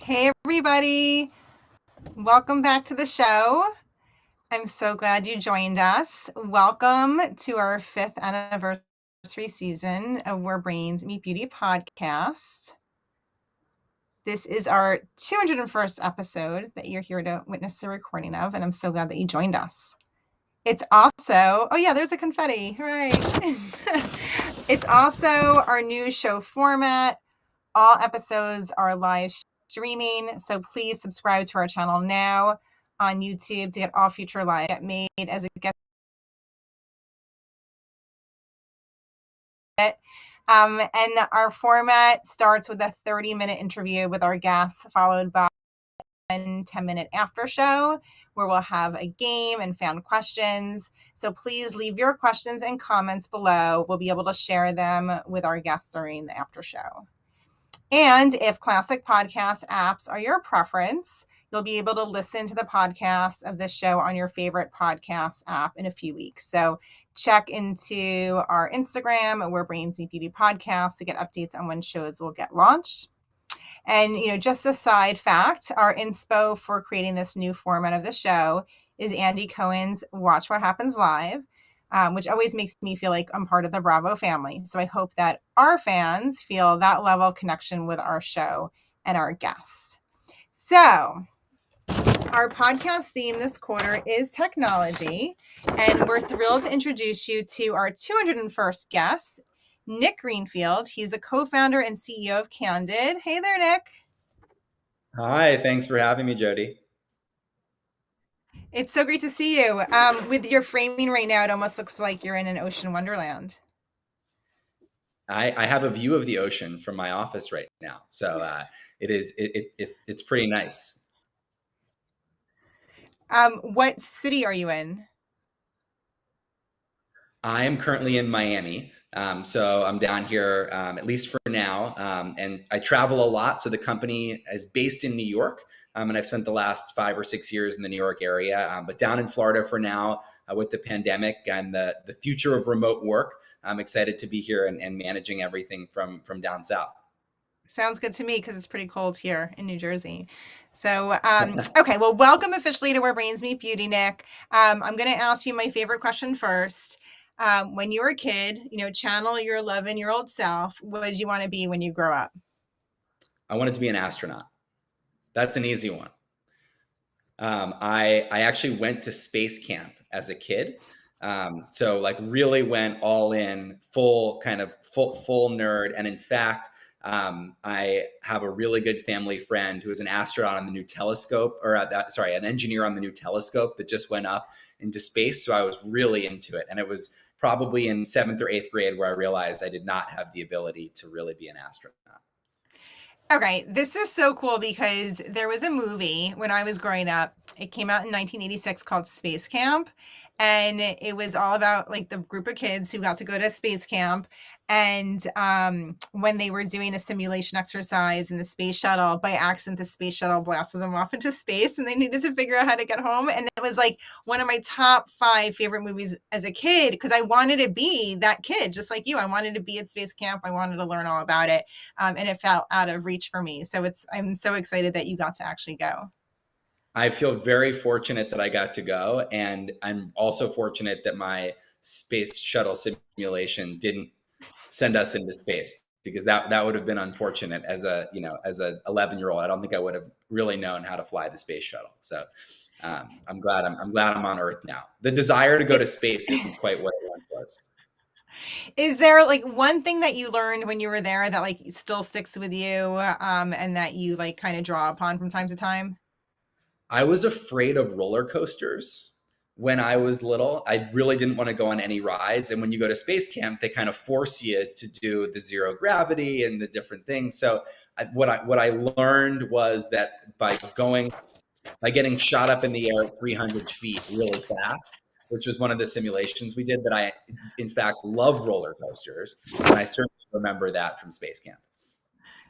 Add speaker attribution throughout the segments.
Speaker 1: Hey, everybody. Welcome back to the show. I'm so glad you joined us. Welcome to our 5th anniversary season of Where Brains Meet Beauty podcast. This is our 201st episode that you're here to witness the recording of, and I'm so glad that you joined us. It's also, oh yeah, there's a confetti. Hooray. It's also our new show format. All episodes are live streaming, so please subscribe to our channel now on YouTube to get all future live made as it gets. And our format starts with a 30-minute interview with our guests, followed by a 10-minute after show where we'll have a game and fan questions. So please leave your questions and comments below. We'll be able to share them with our guests during the after show. And if classic podcast apps are your preference, you'll be able to listen to the podcast of this show on your favorite podcast app in a few weeks. So check into our Instagram, Where Brains Meet Beauty podcast, to get updates on when shows will get launched. And, just a side fact, our inspo for creating this new format of the show is Andy Cohen's Watch What Happens Live, which always makes me feel like I'm part of the Bravo family. So I hope that our fans feel that level of connection with our show and our guests. So our podcast theme this quarter is technology, and we're thrilled to introduce you to our 201st guest, Nick Greenfield. He's the co-founder and CEO of Candid. Hey there, Nick.
Speaker 2: Hi, thanks for having me, Jody.
Speaker 1: It's so great to see you. With your framing right now, it almost looks like you're in an ocean wonderland.
Speaker 2: I have a view of the ocean from my office right now, so it's pretty nice.
Speaker 1: What city are you in?
Speaker 2: I am currently in Miami, so I'm down here at least for now, and I travel a lot. So the company is based in New York, and I've spent the last 5 or 6 years in the New York area, but down in Florida for now with the pandemic and the future of remote work. I'm excited to be here and managing everything from down south.
Speaker 1: Sounds good to me because it's pretty cold here in New Jersey. So, okay, well, welcome officially to Where Brains Meet Beauty, Nick. I'm going to ask you my favorite question first. When you were a kid, channel your 11-year-old self. What did you want to be when you grow up?
Speaker 2: I wanted to be an astronaut. That's an easy one. I actually went to space camp as a kid. So like really went all in, full nerd. And in fact, I have a really good family friend who is an astronaut on the new telescope, an engineer on the new telescope that just went up into space. So I was really into it. And it was probably in 7th or 8th grade where I realized I did not have the ability to really be an astronaut.
Speaker 1: Okay, this is so cool because there was a movie when I was growing up. It came out in 1986 called Space Camp. And it was all about like the group of kids who got to go to space camp. And when they were doing a simulation exercise in the space shuttle, by accident, the space shuttle blasted them off into space and they needed to figure out how to get home. And it was like one of my top 5 favorite movies as a kid because I wanted to be that kid, just like you. I wanted to be at space camp. I wanted to learn all about it. And it felt out of reach for me. So I'm so excited that you got to actually go.
Speaker 2: I feel very fortunate that I got to go. And I'm also fortunate that my space shuttle simulation didn't send us into space because that would have been unfortunate as a 11-year-old. I don't think I would have really known how to fly the space shuttle. So I'm glad I'm on Earth now. The desire to go to space isn't quite what it once was.
Speaker 1: Is there like one thing that you learned when you were there that like still sticks with you and that you like kind of draw upon from time to time?
Speaker 2: I was afraid of roller coasters when I was little. I really didn't want to go on any rides. And when you go to space camp, they kind of force you to do the zero gravity and the different things. So what I learned was that by getting shot up in the air at 300 feet really fast, which was one of the simulations we did, that I, in fact, love roller coasters. And I certainly remember that from space camp.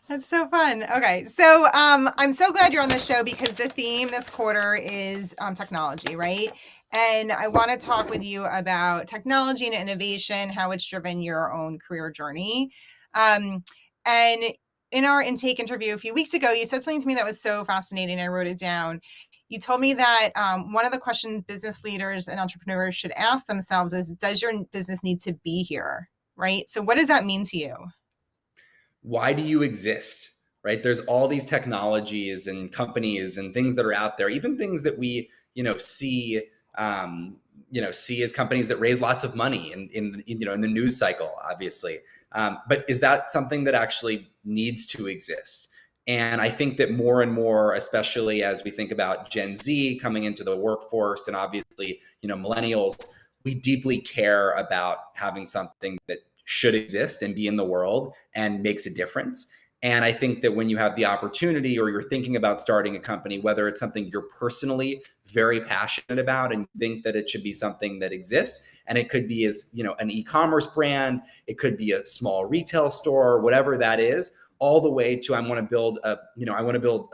Speaker 1: That's so fun. Okay. So I'm so glad you're on the show because the theme this quarter is technology, right? And I want to talk with you about technology and innovation, how it's driven your own career journey. And in our intake interview a few weeks ago, you said something to me that was so fascinating. I wrote it down. You told me that one of the questions business leaders and entrepreneurs should ask themselves is, does your business need to be here? Right? So what does that mean to you?
Speaker 2: Why do you exist? Right? There's all these technologies and companies and things that are out there, even things that we, see, see as companies that raise lots of money in the news cycle, obviously. But is that something that actually needs to exist? And I think that more and more, especially as we think about Gen Z coming into the workforce and obviously, millennials, we deeply care about having something that should exist and be in the world and makes a difference. And I think that when you have the opportunity or you're thinking about starting a company, whether it's something you're personally very passionate about and you think that it should be something that exists, and it could be as, an e-commerce brand, it could be a small retail store, whatever that is, all the way to I want to build a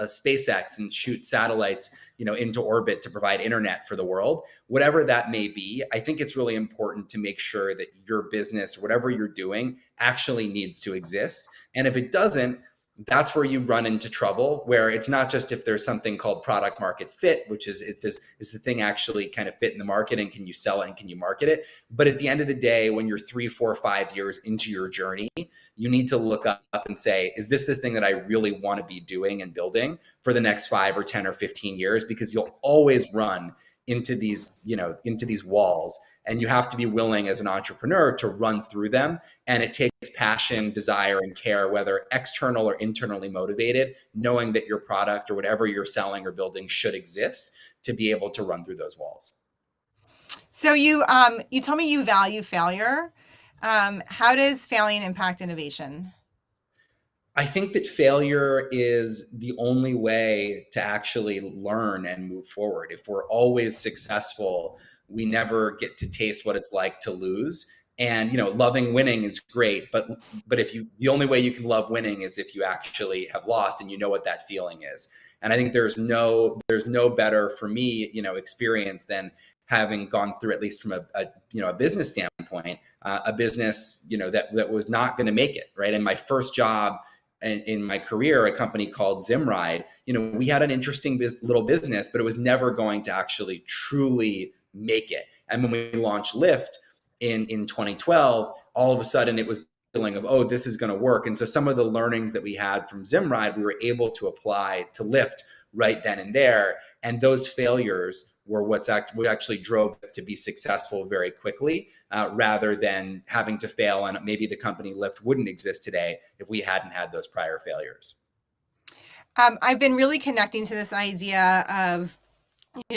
Speaker 2: SpaceX and shoot satellites, into orbit to provide internet for the world. Whatever that may be, I think it's really important to make sure that your business, whatever you're doing, actually needs to exist. And if it doesn't, that's where you run into trouble, where it's not just if there's something called product market fit, which is is the thing actually kind of fit in the market and can you sell it and can you market it? But at the end of the day, when you're 3, 4, 5 years into your journey, you need to look up and say, is this the thing that I really want to be doing and building for the next 5 or 10 or 15 years? Because you'll always run into these walls, and you have to be willing as an entrepreneur to run through them. And it takes passion, desire, and care, whether external or internally motivated, knowing that your product or whatever you're selling or building should exist to be able to run through those walls.
Speaker 1: So you told me you value failure. How does failing impact innovation?
Speaker 2: I think that failure is the only way to actually learn and move forward. If we're always successful, we never get to taste what it's like to lose. And loving winning is great, but if you the only way you can love winning is if you actually have lost and you know what that feeling is. And I think there's no better for me, experience than having gone through, at least from a business standpoint, a business that was not going to make it, right. And my first job in my career, a company called Zimride, we had an interesting little business, but it was never going to actually truly make it. And when we launched Lyft in 2012, all of a sudden it was the feeling of, oh, this is going to work. And so some of the learnings that we had from Zimride, we were able to apply to Lyft right then and there. And those failures were what actually drove it to be successful very quickly, rather than having to fail. And maybe the company Lyft wouldn't exist today if we hadn't had those prior failures.
Speaker 1: I've been really connecting to this idea of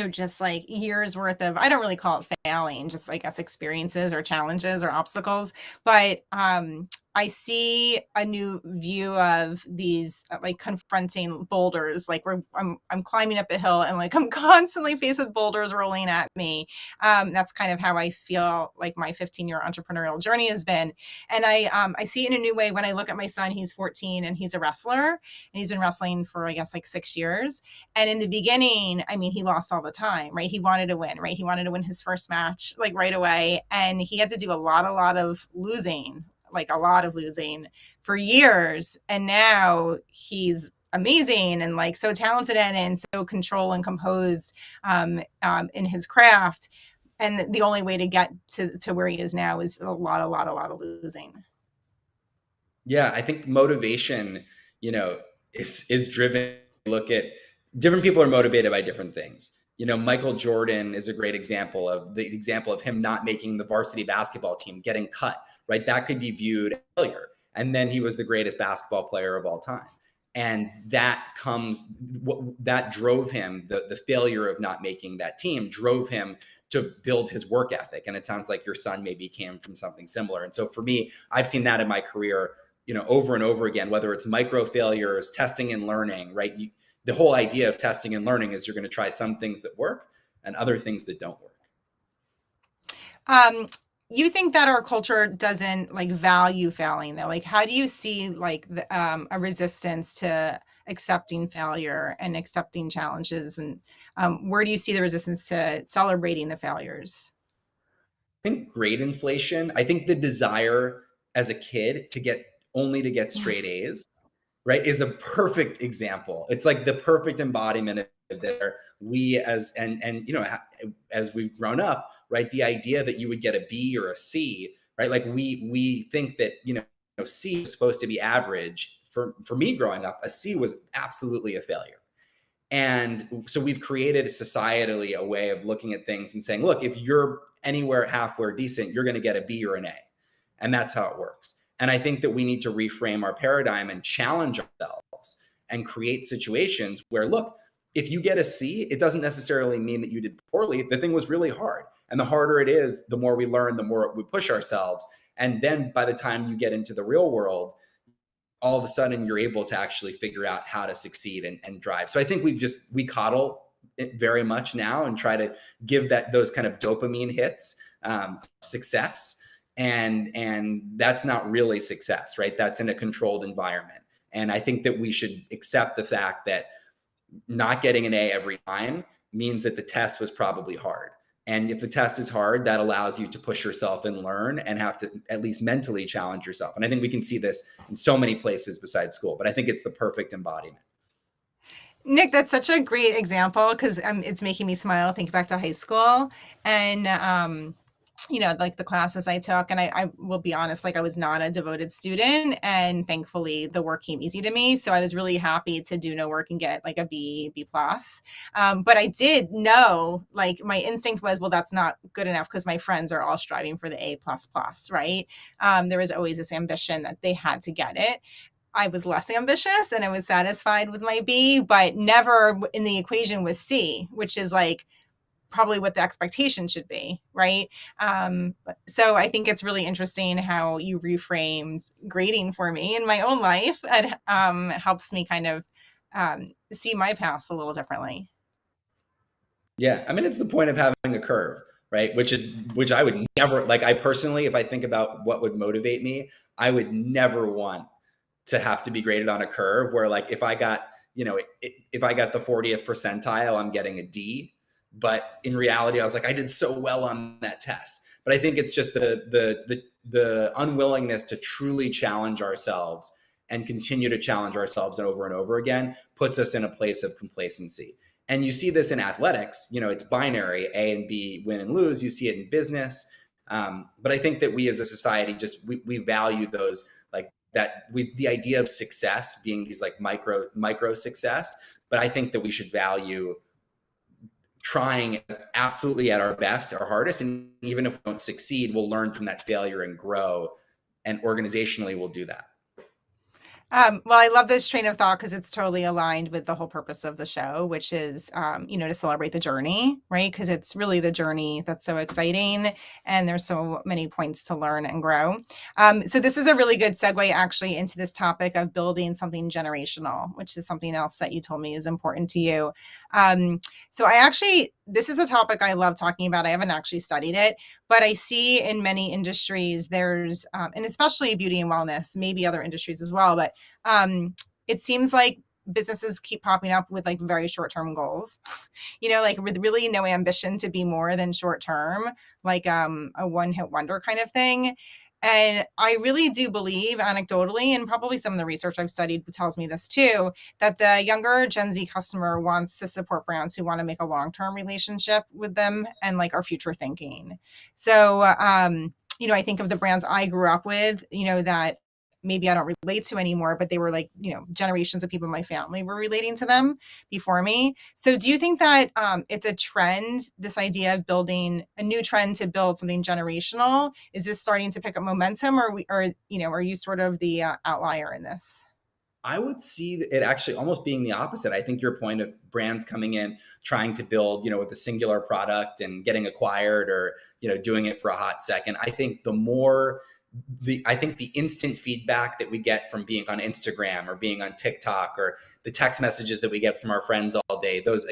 Speaker 1: just like years worth of, I don't really call it failing, just I guess experiences or challenges or obstacles. But I see a new view of these like confronting boulders, like where I'm climbing up a hill and like I'm constantly faced with boulders rolling at me. That's kind of how I feel like my 15-year entrepreneurial journey has been. And I see it in a new way when I look at my son. He's 14 and he's a wrestler, and he's been wrestling for I guess like 6 years. And in the beginning, I mean, he lost all the time, right? He wanted to win, right? He wanted to win his first match like right away. And he had to do a lot of losing, like a lot of losing for years. And now he's amazing and like so talented and so control and composed in his craft. And the only way to get to where he is now is a lot of losing.
Speaker 2: Yeah, I think motivation, is driven. Look at different people are motivated by different things. Michael Jordan is a great example of him not making the varsity basketball team, getting cut, right? That could be viewed as failure. And then he was the greatest basketball player of all time. And that drove him, the failure of not making that team drove him to build his work ethic. And it sounds like your son maybe came from something similar. And so for me, I've seen that in my career, over and over again, whether it's micro failures, testing and learning, right? The whole idea of testing and learning is you're going to try some things that work and other things that don't work.
Speaker 1: You think that our culture doesn't like value failing though? Like, how do you see like a resistance to accepting failure and accepting challenges? And where do you see the resistance to celebrating the failures?
Speaker 2: I think grade inflation. I think the desire as a kid to get straight A's, right, is a perfect example. It's like the perfect embodiment of there. We and as we've grown up, right, the idea that you would get a B or a C, right, like we think that C is supposed to be average. For me growing up, a C was absolutely a failure. And so we've created societally a way of looking at things and saying, look, if you're anywhere halfway decent, you're going to get a B or an A. And that's how it works. And I think that we need to reframe our paradigm and challenge ourselves and create situations where, look, if you get a C, it doesn't necessarily mean that you did poorly. The thing was really hard. And the harder it is, the more we learn, the more we push ourselves. And then by the time you get into the real world, all of a sudden you're able to actually figure out how to succeed and drive. So I think we coddle it very much now and try to give those kind of dopamine hits, success. And that's not really success, right? That's in a controlled environment. And I think that we should accept the fact that not getting an A every time means that the test was probably hard. And if the test is hard, that allows you to push yourself and learn and have to at least mentally challenge yourself. And I think we can see this in so many places besides school, but I think it's the perfect embodiment.
Speaker 1: Nick, that's such a great example because it's making me smile. Think back to high school and, like the classes I took. And I will be honest, like I was not a devoted student. And thankfully, the work came easy to me. So I was really happy to do no work and get like a B, B plus. But I did know, like my instinct was, well, that's not good enough because my friends are all striving for the A plus plus, right? There was always this ambition that they had to get it. I was less ambitious and I was satisfied with my B, but never in the equation was C, which is like probably what the expectation should be, right? So I think it's really interesting how you reframed grading for me in my own life. It helps me kind of see my past a little differently.
Speaker 2: Yeah, I mean, it's the point of having a curve, right? Which I would never, like, I personally, if I think about what would motivate me, I would never want to have to be graded on a curve where, like, if I got, if I got the 40th percentile, I'm getting a D. But in reality, I was like, I did so well on that test. But I think it's just the unwillingness to truly challenge ourselves and continue to challenge ourselves over and over again puts us in a place of complacency. And you see this in athletics, it's binary, A and B, win and lose. You see it in business. But I think that we as a society we value those, like the idea of success being these like micro success. But I think that we should value trying absolutely at our best, our hardest. And even if we don't succeed, we'll learn from that failure and grow. And organizationally, we'll do that.
Speaker 1: Well, I love this train of thought because it's totally aligned with the whole purpose of the show, which is, to celebrate the journey, right? Because it's really the journey that's so exciting and there's so many points to learn and grow. So this is a really good segue actually into this topic of building something generational, which is something else that you told me is important to you. So this is a topic I love talking about. I haven't actually studied it, but I see in many industries there's, and especially beauty and wellness, maybe other industries as well, but it seems like businesses keep popping up with like very short-term goals, like with really no ambition to be more than short-term, like a one-hit wonder kind of thing. And I really do believe anecdotally, and probably some of the research I've studied tells me this too, that the younger Gen Z customer wants to support brands who want to make a long-term relationship with them and like are future thinking. So, I think of the brands I grew up with, that maybe I don't relate to anymore, but they were like, generations of people in my family were relating to them before me. So do you think that it's a trend, this idea of building a new trend to build something generational? Is this starting to pick up momentum or are you sort of the outlier in this?
Speaker 2: I would see it actually almost being the opposite. I think your point of brands coming in, trying to build, with a singular product and getting acquired or, doing it for a hot second. I think the instant feedback that we get from being on Instagram or being on TikTok or the text messages that we get from our friends all day, those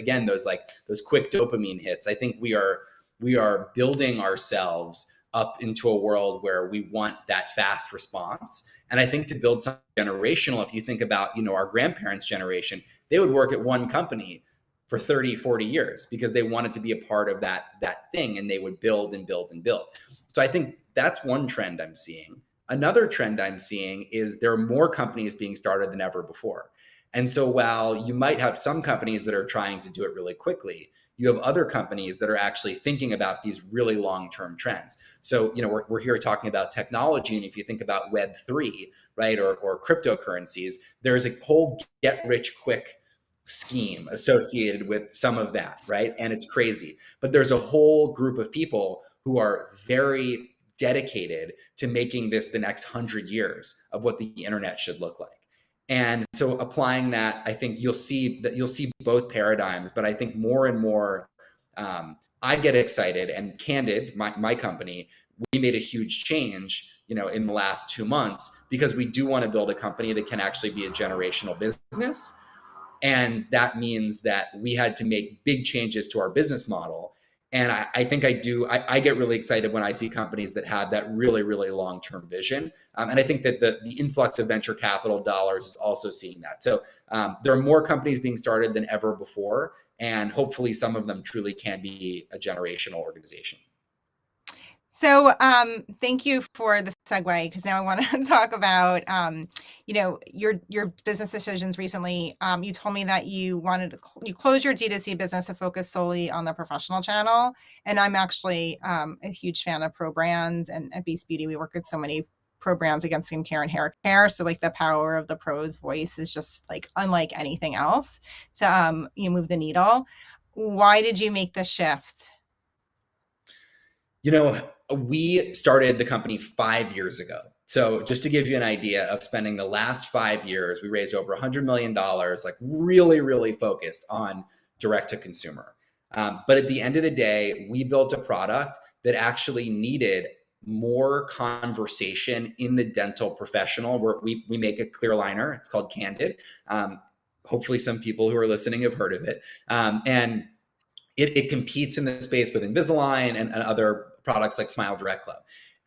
Speaker 2: quick dopamine hits. I think we are building ourselves up into a world where we want that fast response. And I think to build something generational, if you think about, our grandparents' generation, they would work at one company for 30, 40 years because they wanted to be a part of that thing, and they would build and build and build. So I think that's one trend I'm seeing. Another trend I'm seeing is there are more companies being started than ever before. And so while you might have some companies that are trying to do it really quickly, you have other companies that are actually thinking about these really long-term trends. So, we're here talking about technology. And if you think about Web3, right, or cryptocurrencies, there's a whole get rich quick scheme associated with some of that, right? And it's crazy. But there's a whole group of people who are very dedicated to making this the next 100 years of what the internet should look like. And so applying that, I think you'll see both paradigms, but I think more and more, I get excited. And Candid, my company, we made a huge change, in the last 2 months, because we do want to build a company that can actually be a generational business. And that means that we had to make big changes to our business model. And I think I get really excited when I see companies that have that really, really long-term vision. And I think that the influx of venture capital dollars is also seeing that. So there are more companies being started than ever before. And hopefully some of them truly can be a generational organization.
Speaker 1: So thank you for the segue, because now I want to talk about your business decisions recently. You told me that you wanted to you close your D2C business to focus solely on the professional channel, and I'm actually a huge fan of pro brands, and at Beast Beauty we work with so many pro brands against skin care and hair care. So like the power of the pro's voice is just like unlike anything else to move the needle. Why did you make the shift?
Speaker 2: We started the company 5 years ago. So just to give you an idea of spending the last 5 years, we raised over $100 million, like really, really focused on direct to consumer. But at the end of the day, we built a product that actually needed more conversation in the dental professional, where we make a clear liner. It's called Candid. Hopefully some people who are listening have heard of it. And it competes in the space with Invisalign and other products like Smile Direct Club.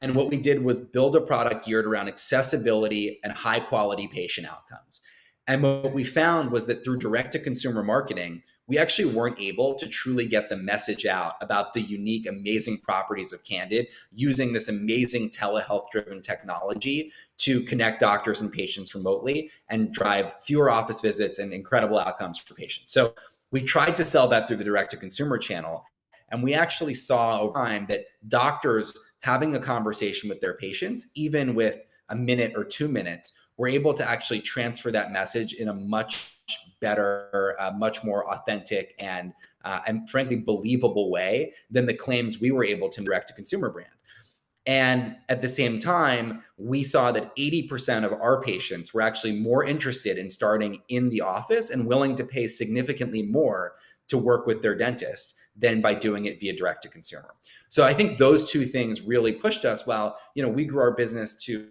Speaker 2: And what we did was build a product geared around accessibility and high quality patient outcomes. And what we found was that through direct to consumer marketing, we actually weren't able to truly get the message out about the unique, amazing properties of Candid using this amazing telehealth driven technology to connect doctors and patients remotely and drive fewer office visits and incredible outcomes for patients. So we tried to sell that through the direct to consumer channel. And we actually saw over time that doctors having a conversation with their patients, even with a minute or 2 minutes, were able to actually transfer that message in a much better, much more authentic and frankly believable way than the claims we were able to direct to consumer brand. And at the same time, we saw that 80% of our patients were actually more interested in starting in the office and willing to pay significantly more to work with their dentist than by doing it via direct to consumer. So I think those two things really pushed us. While, we grew our business to,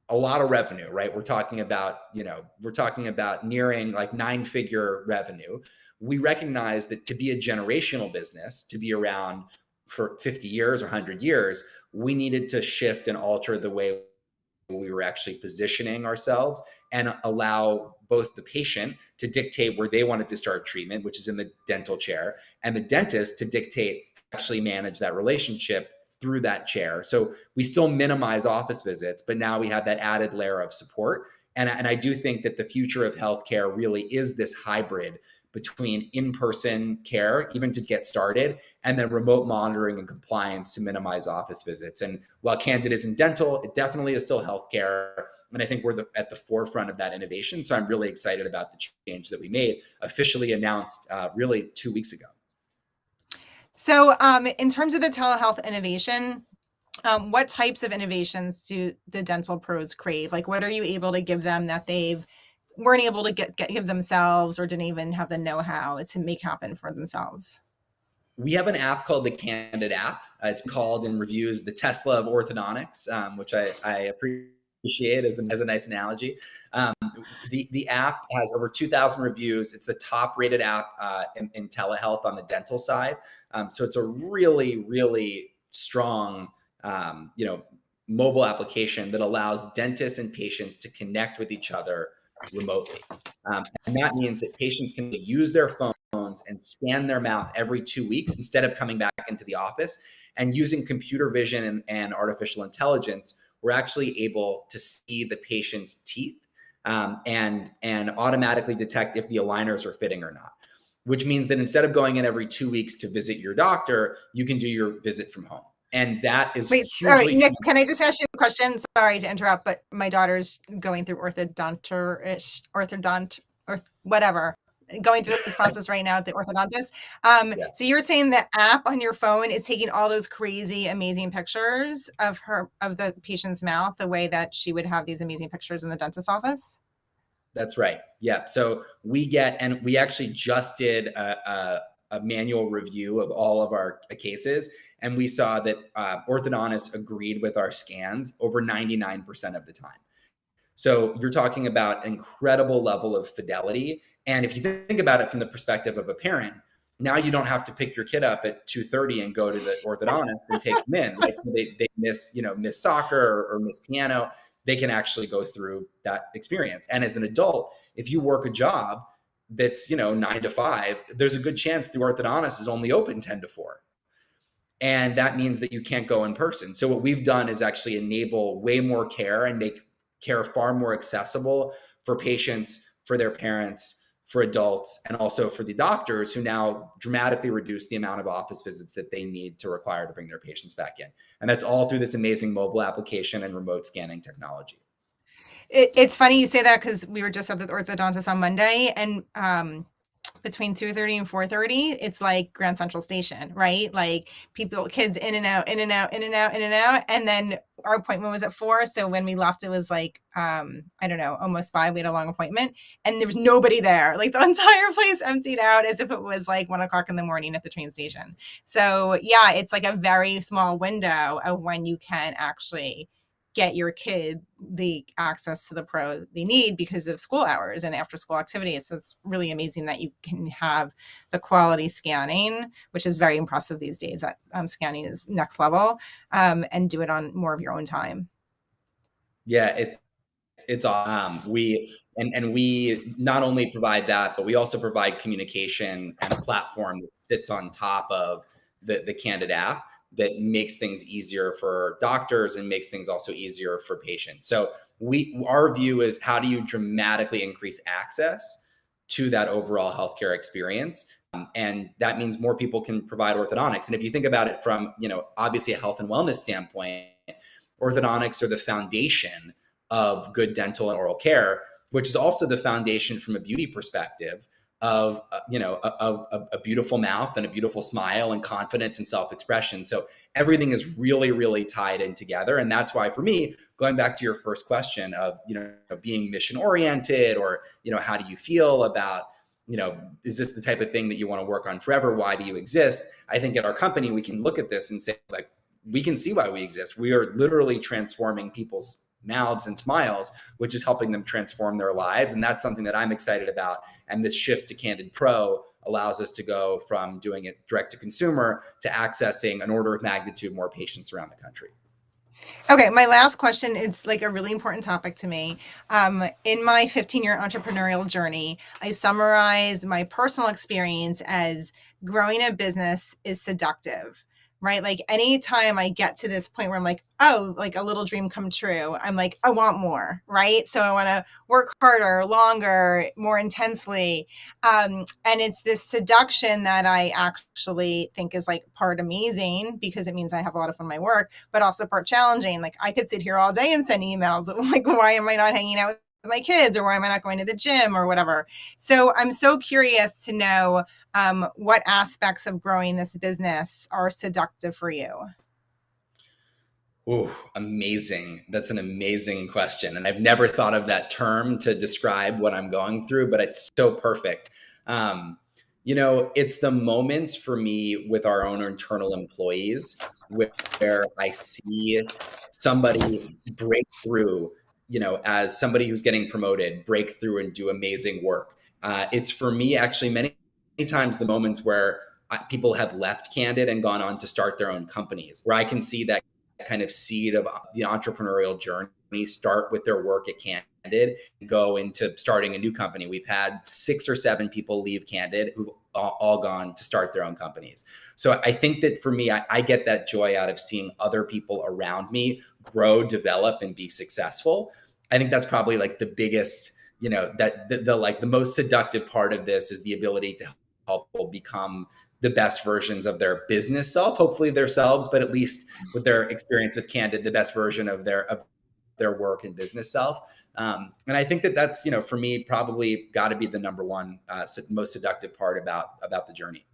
Speaker 2: a lot of revenue, right? We're talking about nearing like 9-figure revenue. We recognize that to be a generational business, to be around for 50 years or 100 years, we needed to shift and alter the way we were actually positioning ourselves and allow both the patient to dictate where they wanted to start treatment, which is in the dental chair, and the dentist to dictate, actually manage that relationship through that chair. So we still minimize office visits, but now we have that added layer of support. And I do think that the future of healthcare really is this hybrid between in-person care, even to get started, and then remote monitoring and compliance to minimize office visits. And while Candid isn't dental, it definitely is still healthcare. And I think we're at the forefront of that innovation. So I'm really excited about the change that we made, officially announced really 2 weeks ago.
Speaker 1: So in terms of the telehealth innovation, what types of innovations do the dental pros crave? Like, what are you able to give them that they weren't able to give themselves, or didn't even have the know-how to make happen for themselves?
Speaker 2: We have an app called the Candid app. It's called in reviews the Tesla of orthodontics, which I appreciate as a nice analogy. The app has over 2,000 reviews. It's the top rated app in telehealth on the dental side. So it's a really, really strong, mobile application that allows dentists and patients to connect with each other remotely. And that means that patients can use their phones and scan their mouth every 2 weeks instead of coming back into the office. And using computer vision and artificial intelligence, we're actually able to see the patient's teeth and automatically detect if the aligners are fitting or not. Which means that instead of going in every 2 weeks to visit your doctor, you can do your visit from home. And that is
Speaker 1: Wait, sorry,
Speaker 2: hugely.
Speaker 1: Nick, can I just ask you a question? Sorry to interrupt, but my daughter's going through whatever, going through this process right now at the orthodontist.
Speaker 2: Yeah.
Speaker 1: So you're saying the app on your phone is taking all those crazy, amazing pictures of the patient's mouth, the way that she would have these amazing pictures in the dentist's office?
Speaker 2: That's right. Yeah. So we actually just did a manual review of all of our cases, and we saw that orthodontists agreed with our scans over 99% of the time. So you're talking about incredible level of fidelity. And if you think about it from the perspective of a parent, now you don't have to pick your kid up at 2:30 and go to the orthodontist and take them in, right? So they miss soccer or miss piano. They can actually go through that experience. And as an adult, if you work a job that's 9 to 5, there's a good chance the orthodontist is only open 10 to 4. And that means that you can't go in person. So what we've done is actually enable way more care and make care far more accessible for patients, for their parents, for adults, and also for the doctors, who now dramatically reduce the amount of office visits that they need to require to bring their patients back in. And that's all through this amazing mobile application and remote scanning technology.
Speaker 1: It's funny you say that, because we were just at the orthodontist on Monday, and between 2:30 and 4:30, it's like Grand Central Station, right? Like kids in and out, in and out, in and out, in and out. And then our appointment was at 4. So when we left, it was like, I don't know, almost 5. We had a long appointment and there was nobody there. Like the entire place emptied out, as if it was like 1:00 in the morning at the train station. So yeah, it's like a very small window of when you can actually get your kid the access to the pro they need because of school hours and after school activities. So it's really amazing that you can have the quality scanning, which is very impressive these days. That scanning is next level, and do it on more of your own time.
Speaker 2: Yeah, it's we not only provide that, but we also provide communication and a platform that sits on top of the Candid app that makes things easier for doctors and makes things also easier for patients. So our view is, how do you dramatically increase access to that overall healthcare experience? And that means more people can provide orthodontics. And if you think about it from, obviously a health and wellness standpoint, orthodontics are the foundation of good dental and oral care, which is also the foundation from a beauty perspective of a beautiful mouth and a beautiful smile and confidence and self-expression. So everything is really, really tied in together. And that's why, for me, going back to your first question of being mission oriented, or how do you feel about, is this the type of thing that you want to work on forever? Why do you exist? I think at our company, we can look at this and say, like, we can see why we exist. We are literally transforming people's mouths and smiles, which is helping them transform their lives. And that's something that I'm excited about. And this shift to CandidPro allows us to go from doing it direct to consumer to accessing an order of magnitude more patients around the country.
Speaker 1: Okay, my last question, it's like a really important topic to me. In my 15-year entrepreneurial journey, I summarize my personal experience as growing a business is seductive, right? Like anytime I get to this point where I'm like, oh, like a little dream come true, I'm like, I want more, right? So I want to work harder, longer, more intensely. And it's this seduction that I actually think is like part amazing, because it means I have a lot of fun in my work, but also part challenging. Like I could sit here all day and send emails like, why am I not hanging out with my kids, or why am I not going to the gym, or whatever? So I'm so curious to know what aspects of growing this business are seductive for you.
Speaker 2: Oh, amazing. That's an amazing question. And I've never thought of that term to describe what I'm going through, but it's so perfect. It's the moments for me with our own internal employees where I see somebody break through, as somebody who's getting promoted, break through and do amazing work. It's for me, actually, many times the moments where people have left Candid and gone on to start their own companies, where I can see that kind of seed of the entrepreneurial journey start with their work at Candid and go into starting a new company. We've had 6 or 7 people leave Candid who've all gone to start their own companies. So I think that for me, I get that joy out of seeing other people around me grow, develop, and be successful. I think that's probably like the biggest, that the like the most seductive part of this is the ability to help people become the best versions of their business self, hopefully themselves, but at least with their experience with Candid, the best version of their work and business self. And I think that's, for me, probably got to be the number one most seductive part about the journey.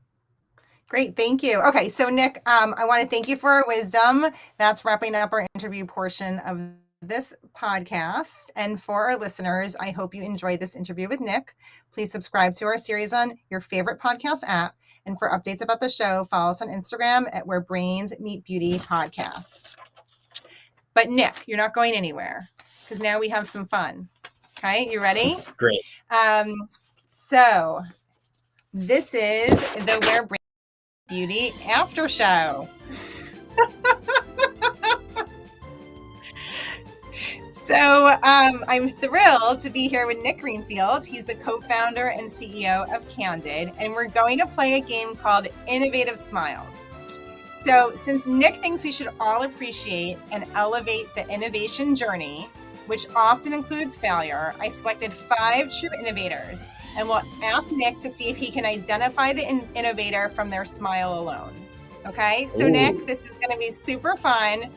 Speaker 1: Great. Thank you. Okay. So Nick, I want to thank you for your wisdom. That's wrapping up our interview portion of this podcast. And for our listeners, I hope you enjoyed this interview with Nick. Please subscribe to our series on your favorite podcast app. And for updates about the show, follow us on Instagram at Where Brains Meet Beauty Podcast. But Nick, you're not going anywhere because now we have some fun. Okay. You ready?
Speaker 2: Great.
Speaker 1: So this is the Where Brains Beauty after show. So I'm thrilled to be here with Nick Greenfield. He's the co-founder and CEO of Candid, and we're going to play a game called Innovative Smiles. So since Nick thinks we should all appreciate and elevate the innovation journey, which often includes failure, I selected 5 true innovators, and we'll ask Nick to see if he can identify the innovator from their smile alone. Okay, so Nick, this is going to be super fun.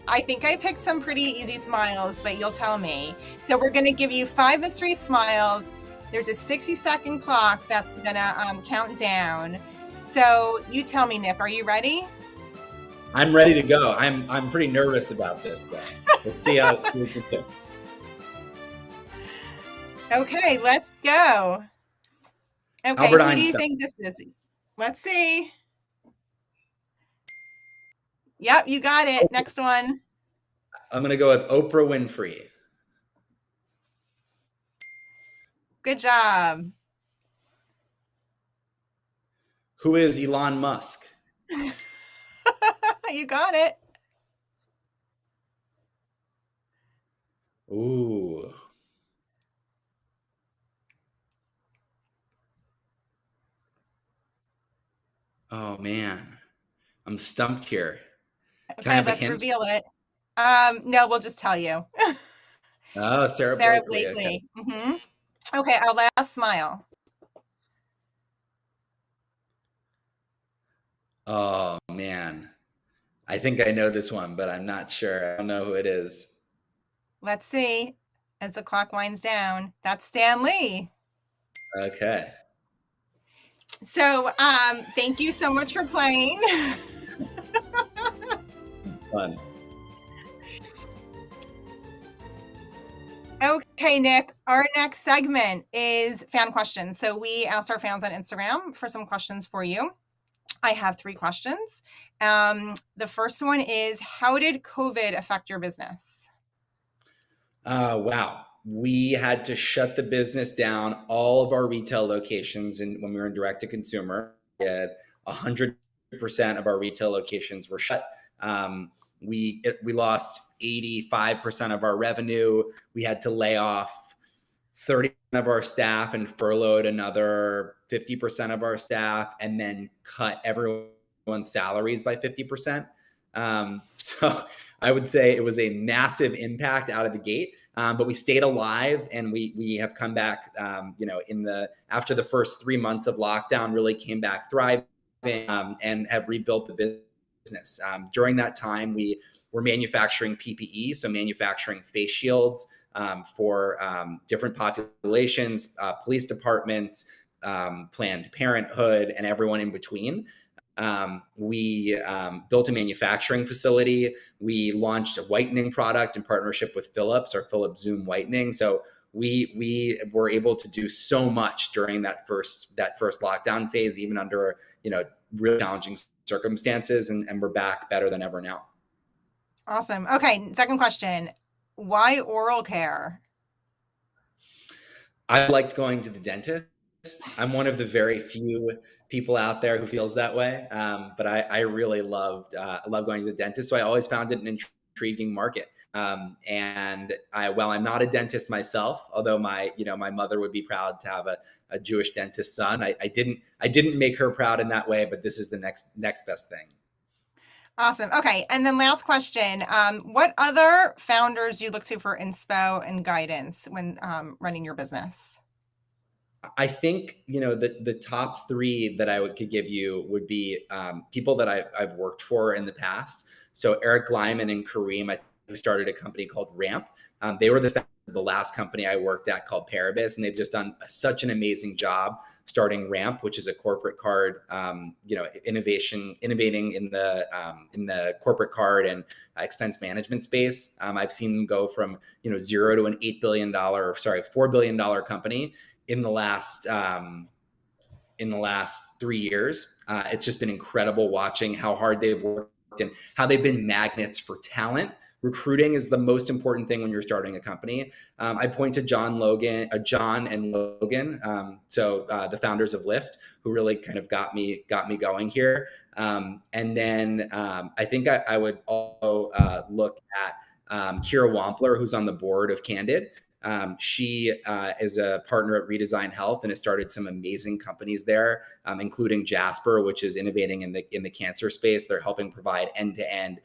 Speaker 1: I think I picked some pretty easy smiles, but you'll tell me. So we're going to give you 5 mystery smiles. There's a 60-second clock that's going to count down. So you tell me, Nick, are you ready?
Speaker 2: I'm ready to go. I'm pretty nervous about this, though. Let's see how we can do.
Speaker 1: Okay, let's go. Okay,
Speaker 2: Albert
Speaker 1: who
Speaker 2: Einstein.
Speaker 1: do you think this is? Let's see. Yep, you got it. Next one.
Speaker 2: I'm going to go with Oprah Winfrey.
Speaker 1: Good job.
Speaker 2: Who is Elon Musk?
Speaker 1: You got it.
Speaker 2: Ooh. Oh, man. I'm stumped here.
Speaker 1: Okay, let's reveal it. No, we'll just tell you.
Speaker 2: Oh, Sarah Blakely.
Speaker 1: Okay. Mm-hmm. Okay, our last smile.
Speaker 2: Oh, man. I think I know this one, but I'm not sure. I don't know who it is.
Speaker 1: Let's see. As the clock winds down, that's Stan Lee.
Speaker 2: Okay.
Speaker 1: So, thank you so much for playing.
Speaker 2: Fun.
Speaker 1: Okay, Nick, our next segment is fan questions. So we asked our fans on Instagram for some questions for you. I have 3 questions. The first one is, how did COVID affect your business?
Speaker 2: Wow. We had to shut the business down, all of our retail locations. And when we were in direct to consumer, we had 100% of our retail locations were shut. We lost 85% of our revenue. We had to lay off 30% of our staff and furloughed another 50% of our staff, and then cut everyone's salaries by 50%. So I would say it was a massive impact out of the gate. But we stayed alive, and we have come back, after the first 3 months of lockdown, really came back thriving, and have rebuilt the business. During that time, we were manufacturing PPE, so manufacturing face shields for different populations, police departments, Planned Parenthood, and everyone in between. We built a manufacturing facility. We launched a whitening product in partnership with Philips, our Philips Zoom whitening. So we were able to do so much during that first lockdown phase, even under really challenging circumstances, and we're back better than ever now.
Speaker 1: Awesome. Okay, second question. Why oral care?
Speaker 2: I liked going to the dentist. I'm one of the very few people out there who feels that way. But I really love going to the dentist. So I always found it an intriguing market. And while I'm not a dentist myself, although my mother would be proud to have a Jewish dentist son, I didn't make her proud in that way, but this is the next best thing.
Speaker 1: Awesome. Okay. And then last question. What other founders do you look to for inspo and guidance when running your business?
Speaker 2: I think, the top three that could give you would be people that I've worked for in the past. So Eric Lyman and Kareem, who started a company called Ramp. They were the founders of the last company I worked at called Paribus, and they've just done such an amazing job starting Ramp, which is a corporate card, innovating in the corporate card and expense management space. I've seen them go from zero to an $4 billion company in the last 3 years. It's just been incredible watching how hard they've worked and how they've been magnets for talent. Recruiting is the most important thing when you're starting a company. I point to John and Logan, the founders of Lyft, who really kind of got me going here. And then I think I would also look at Kira Wampler, who's on the board of Candid. She is a partner at Redesign Health and has started some amazing companies there, including Jasper, which is innovating in the cancer space. They're helping provide end-to-end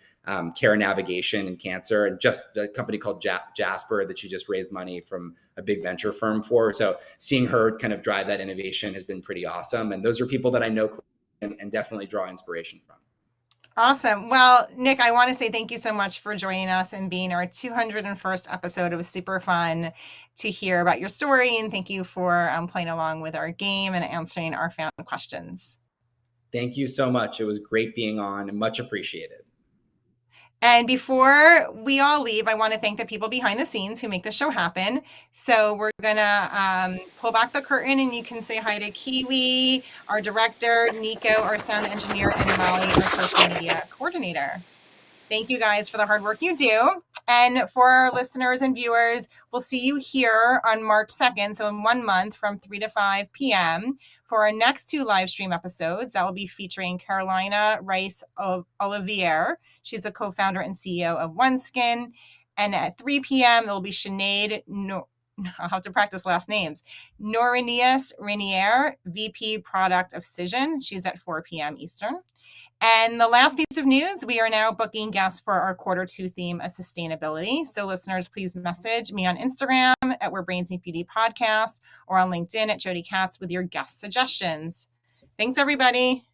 Speaker 2: care navigation in cancer, and just the company called Jasper that she just raised money from a big venture firm for. So seeing her kind of drive that innovation has been pretty awesome. And those are people that I know and definitely draw inspiration from.
Speaker 1: Awesome. Well, Nick, I want to say thank you so much for joining us and being our 201st episode. It was super fun to hear about your story, and thank you for playing along with our game and answering our fan questions.
Speaker 2: Thank you so much. It was great being on and much appreciated.
Speaker 1: And before we all leave, I want to thank the people behind the scenes who make the show happen. So we're going to pull back the curtain and you can say hi to Kiwi, our director, Nico, our sound engineer, and Molly, our social media coordinator. Thank you guys for the hard work you do. And for our listeners and viewers, we'll see you here on March 2nd, so in 1 month from 3 to 5 p.m. for our next 2 live stream episodes. That will be featuring Carolina Rice Olivier. She's the co-founder and CEO of OneSkin. And at 3 p.m., there will be Sinead, I'll have to practice last names, Norinias Rainier, VP Product of Cision. She's at 4 p.m. Eastern. And the last piece of news, we are now booking guests for our Q2 theme of sustainability. So listeners, please message me on Instagram at Where Brains Meet Beauty Podcast or on LinkedIn at Jody Katz with your guest suggestions. Thanks, everybody.